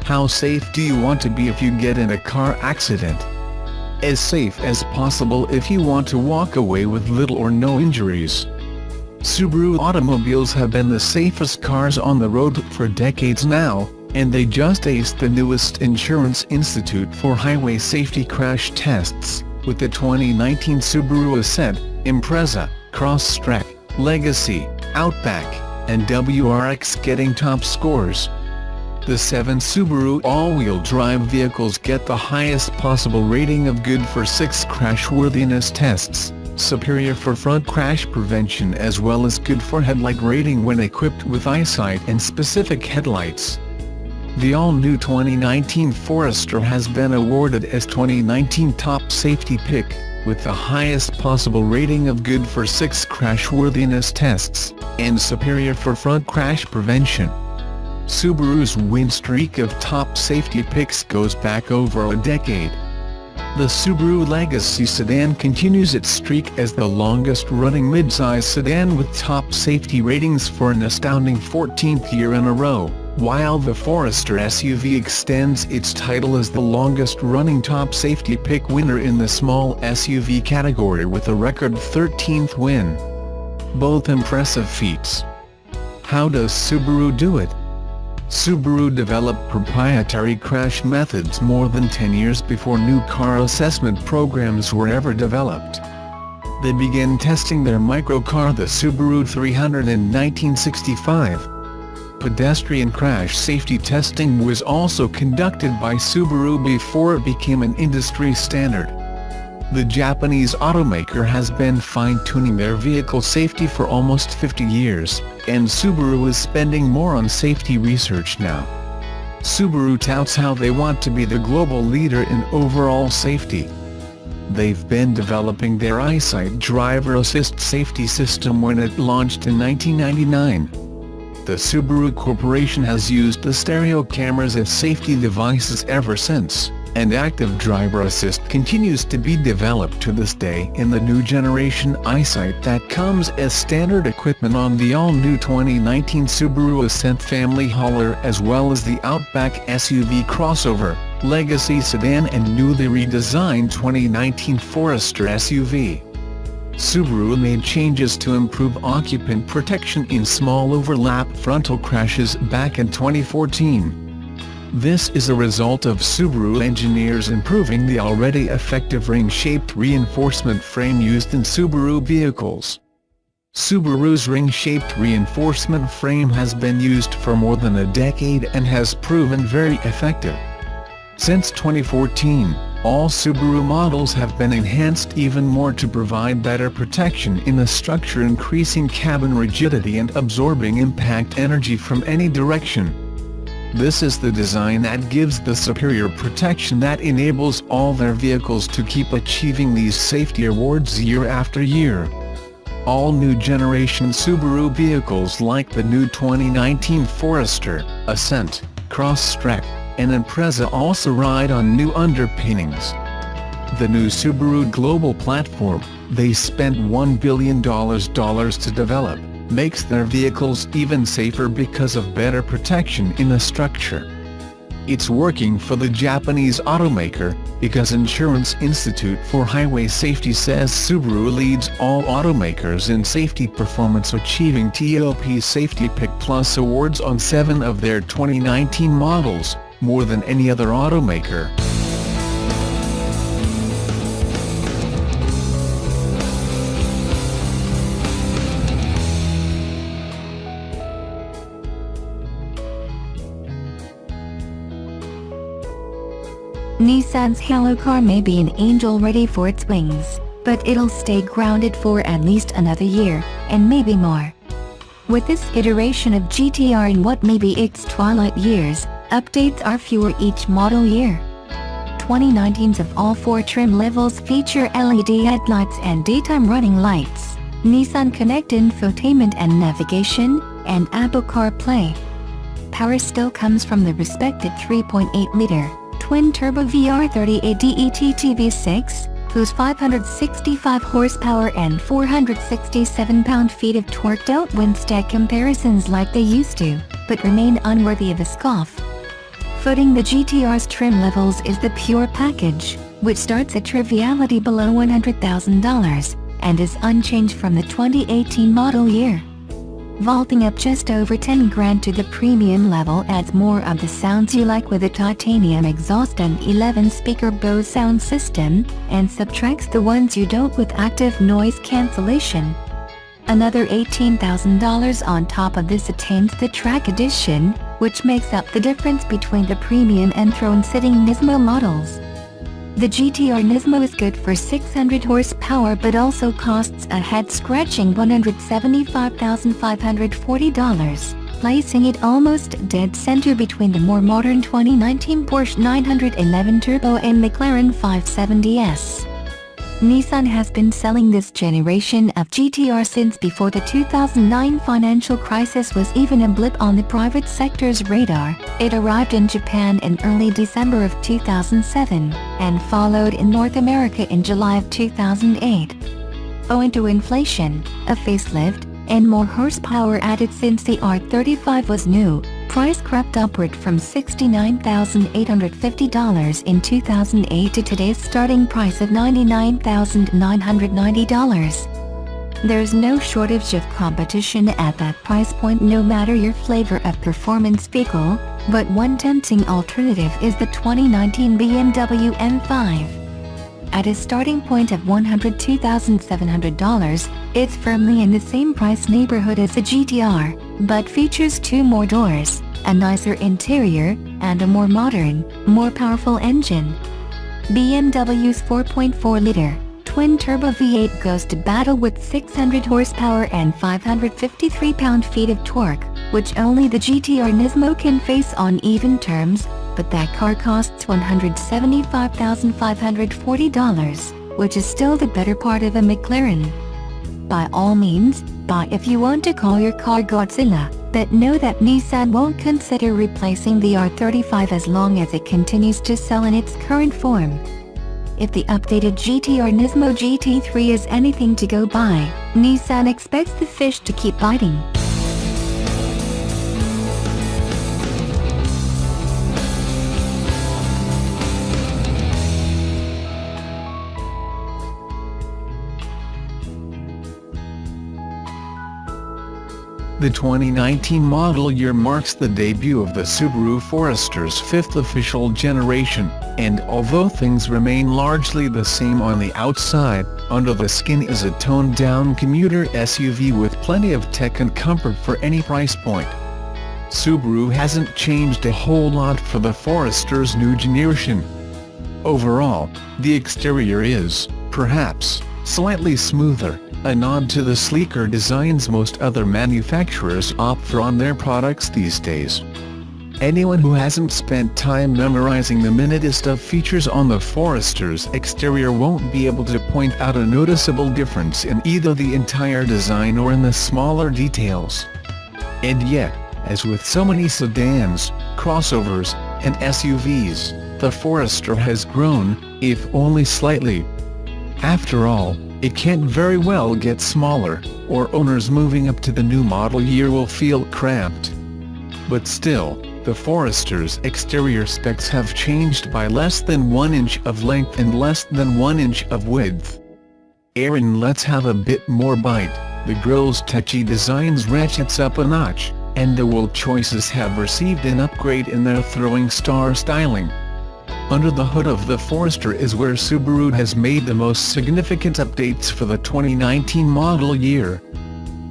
How safe do you want to be if you get in a car accident? As safe as possible if you want to walk away with little or no injuries. Subaru automobiles have been the safest cars on the road for decades now, and they just aced the newest Insurance Institute for Highway Safety crash tests, with the 2019 Subaru Ascent, Impreza, Crosstrek, Legacy, Outback, and WRX getting top scores. The 7 Subaru all-wheel drive vehicles get the highest possible rating of good for 6 crashworthiness tests, superior for front crash prevention as well as good for headlight rating when equipped with eyesight and specific headlights. The all-new 2019 Forester has been awarded as 2019 Top Safety Pick, with the highest possible rating of good for 6 crashworthiness tests, and superior for front crash prevention. Subaru's win streak of top safety picks goes back over a decade. The Subaru Legacy sedan continues its streak as the longest-running midsize sedan with top safety ratings for an astounding 14th year in a row, while the Forester SUV extends its title as the longest-running top safety pick winner in the small SUV category with a record 13th win. Both impressive feats. How does Subaru do it? Subaru developed proprietary crash methods more than 10 years before new car assessment programs were ever developed. They began testing their microcar, the Subaru 300, in 1965. Pedestrian crash safety testing was also conducted by Subaru before it became an industry standard. The Japanese automaker has been fine-tuning their vehicle safety for almost 50 years, and Subaru is spending more on safety research now. Subaru touts how they want to be the global leader in overall safety. They've been developing their eyesight driver assist safety system when it launched in 1999. The Subaru Corporation has used the stereo cameras as safety devices ever since, and active driver assist continues to be developed to this day in the new generation eyesight that comes as standard equipment on the all-new 2019 Subaru Ascent family hauler as well as the Outback SUV crossover, Legacy sedan and newly redesigned 2019 Forester SUV. Subaru made changes to improve occupant protection in small overlap frontal crashes back in 2014. This is a result of Subaru engineers improving the already effective ring-shaped reinforcement frame used in Subaru vehicles. Subaru's ring-shaped reinforcement frame has been used for more than a decade and has proven very effective. Since 2014, all Subaru models have been enhanced even more to provide better protection in the structure, increasing cabin rigidity and absorbing impact energy from any direction. This is the design that gives the superior protection that enables all their vehicles to keep achieving these safety awards year after year. All new generation Subaru vehicles like the new 2019 Forester, Ascent, Crosstrek, and Impreza also ride on new underpinnings. The new Subaru Global Platform, they spent $1 billion to develop, makes their vehicles even safer because of better protection in the structure. It's working for the Japanese automaker, because Insurance Institute for Highway Safety says Subaru leads all automakers in safety performance, achieving TOP Safety Pick Plus awards on 7 of their 2019 models, more than any other automaker. Nissan's Halo car may be an angel ready for its wings, but it'll stay grounded for at least another year, and maybe more. With this iteration of GTR in what may be its twilight years, updates are fewer each model year. 2019s of all 4 trim levels feature LED headlights and daytime running lights, Nissan Connect infotainment and navigation, and Apple CarPlay. Power still comes from the respected 3.8-liter twin-turbo VR38 DETT V6, whose 565 horsepower and 467 pound-feet of torque don't win stack comparisons like they used to, but remain unworthy of a scoff. Footing the GTR's trim levels is the Pure package, which starts at triviality below $100,000, and is unchanged from the 2018 model year. Vaulting up just over 10 grand to the premium level adds more of the sounds you like with a titanium exhaust and 11-speaker Bose sound system, and subtracts the ones you don't with active noise cancellation. Another $18,000 on top of this attains the Track Edition, which makes up the difference between the premium and throne-sitting Nismo models. The GTR Nismo is good for 600 horsepower but also costs a head-scratching $175,540, placing it almost dead center between the more modern 2019 Porsche 911 Turbo and McLaren 570S. Nissan has been selling this generation of GTR since before the 2009 financial crisis was even a blip on the private sector's radar. It arrived in Japan in early December of 2007, and followed in North America in July of 2008. Owing to inflation, a facelift, and more horsepower added since the R35 was new, price crept upward from $69,850 in 2008 to today's starting price of $99,990. There's no shortage of competition at that price point no matter your flavor of performance vehicle, but one tempting alternative is the 2019 BMW M5. At a starting point of $102,700, it's firmly in the same price neighborhood as the GTR, but features 2 more doors, a nicer interior, and a more modern, more powerful engine. BMW's 4.4-liter, twin-turbo V8 goes to battle with 600 horsepower and 553 pound-feet of torque, which only the GTR Nismo can face on even terms, but that car costs $175,540, which is still the better part of a McLaren. By all means, buy if you want to call your car Godzilla, but know that Nissan won't consider replacing the R35 as long as it continues to sell in its current form. If the updated GTR Nismo GT3 is anything to go by, Nissan expects the fish to keep biting. The 2019 model year marks the debut of the Subaru Forester's 5th official generation, and although things remain largely the same on the outside, under the skin is a toned-down commuter SUV with plenty of tech and comfort for any price point. Subaru hasn't changed a whole lot for the Forester's new generation. Overall, the exterior is, perhaps, slightly smoother, a nod to the sleeker designs most other manufacturers opt for on their products these days. Anyone who hasn't spent time memorizing the minutest of features on the Forester's exterior won't be able to point out a noticeable difference in either the entire design or in the smaller details. And yet, as with so many sedans, crossovers, and SUVs, the Forester has grown, if only slightly. After all, it can't very well get smaller, or owners moving up to the new model year will feel cramped. But still, the Forester's exterior specs have changed by less than 1 inch of length and less than 1 inch of width. Aaron lets have a bit more bite, the grille's touchy designs ratchets up a notch, and the wheel choices have received an upgrade in their throwing star styling. Under the hood of the Forester is where Subaru has made the most significant updates for the 2019 model year.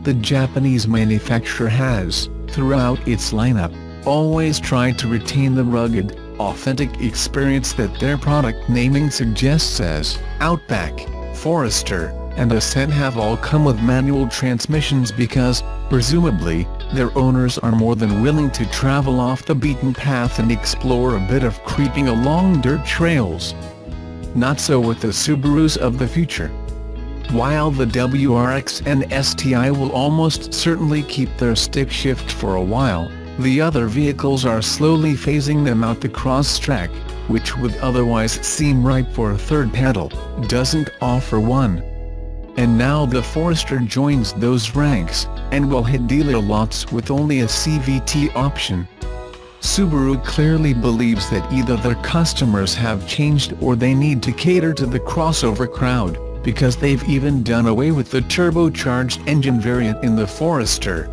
The Japanese manufacturer has, throughout its lineup, always tried to retain the rugged, authentic experience that their product naming suggests, as Outback, Forester, and Ascent have all come with manual transmissions because, presumably, their owners are more than willing to travel off the beaten path and explore a bit of creeping along dirt trails. Not so with the Subarus of the future. While the WRX and STI will almost certainly keep their stick shift for a while, the other vehicles are slowly phasing them out. The Crosstrek, which would otherwise seem ripe for a third pedal, doesn't offer one. And now the Forester joins those ranks, and will hit dealer lots with only a CVT option. Subaru clearly believes that either their customers have changed or they need to cater to the crossover crowd, because they've even done away with the turbocharged engine variant in the Forester.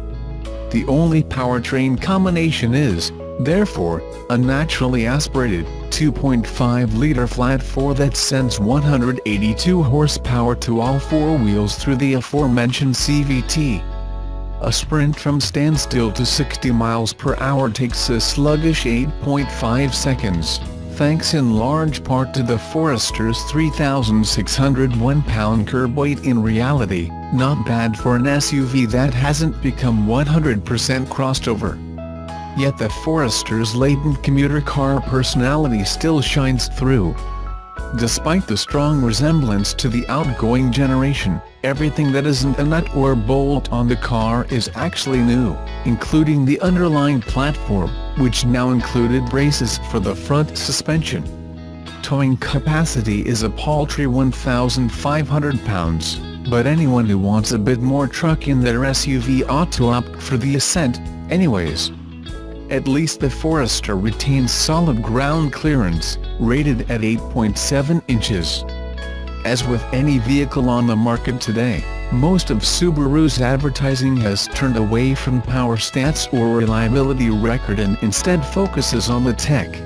The only powertrain combination is, therefore, a naturally aspirated, 2.5-liter flat-4 that sends 182 horsepower to all four wheels through the aforementioned CVT. A sprint from standstill to 60 miles per hour takes a sluggish 8.5 seconds, thanks in large part to the Forester's 3,601 pound curb weight. In reality, not bad for an SUV that hasn't become 100% crossed over. Yet the Forester's latent commuter car personality still shines through. Despite the strong resemblance to the outgoing generation, everything that isn't a nut or bolt on the car is actually new, including the underlying platform, which now included braces for the front suspension. Towing capacity is a paltry 1,500 pounds, but anyone who wants a bit more truck in their SUV ought to opt for the Ascent, anyways. At least the Forester retains solid ground clearance, rated at 8.7 inches. As with any vehicle on the market today, most of Subaru's advertising has turned away from power stats or reliability record and instead focuses on the tech.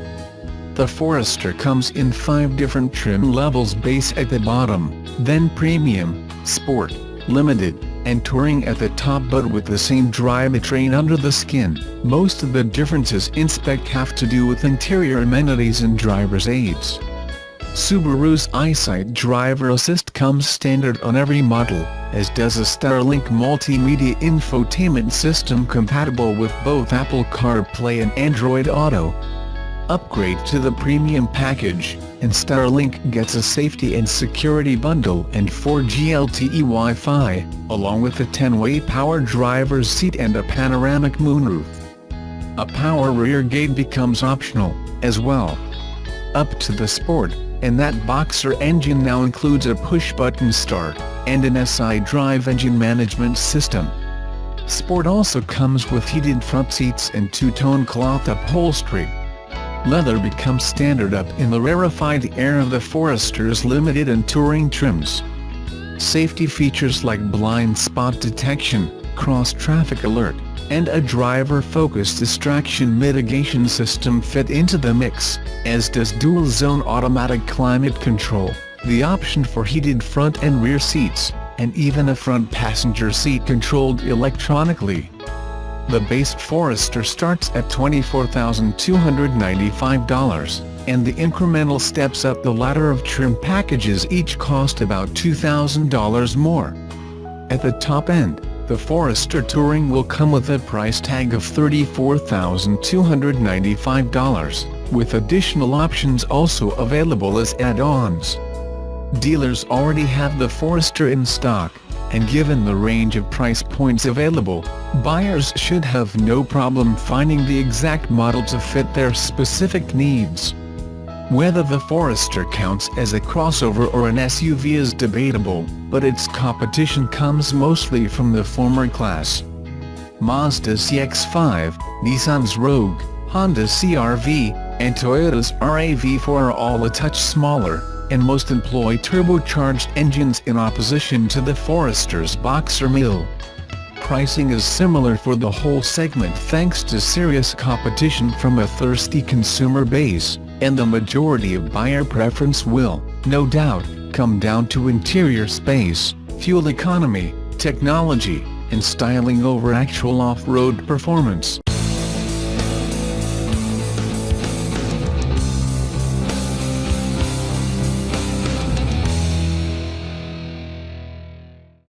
The Forester comes in 5 different trim levels: base at the bottom, then premium, sport, limited, and touring at the top, but with the same drivetrain under the skin. Most of the differences in spec have to do with interior amenities and driver's aids. Subaru's EyeSight Driver Assist comes standard on every model, as does a Starlink multimedia infotainment system compatible with both Apple CarPlay and Android Auto. Upgrade to the premium package, and Starlink gets a safety and security bundle and 4G LTE Wi-Fi, along with a 10-way power driver's seat and a panoramic moonroof. A power rear gate becomes optional, as well. Up to the Sport, and that Boxer engine now includes a push-button start, and an SI drive engine management system. Sport also comes with heated front seats and two-tone cloth upholstery. Leather becomes standard up in the rarefied air of the Forester's limited and touring trims. Safety features like blind spot detection, cross-traffic alert, and a driver-focused distraction mitigation system fit into the mix, as does dual-zone automatic climate control, the option for heated front and rear seats, and even a front passenger seat controlled electronically. The base Forester starts at $24,295, and the incremental steps up the ladder of trim packages each cost about $2,000 more. At the top end, the Forester Touring will come with a price tag of $34,295, with additional options also available as add-ons. Dealers already have the Forester in stock, and given the range of price points available, buyers should have no problem finding the exact model to fit their specific needs. Whether the Forester counts as a crossover or an SUV is debatable, but its competition comes mostly from the former class. Mazda's CX-5, Nissan's Rogue, Honda's CR-V, and Toyota's RAV4 are all a touch smaller, and most employ turbocharged engines in opposition to the Forester's Boxer mill. Pricing is similar for the whole segment thanks to serious competition from a thirsty consumer base, and the majority of buyer preference will, no doubt, come down to interior space, fuel economy, technology, and styling over actual off-road performance.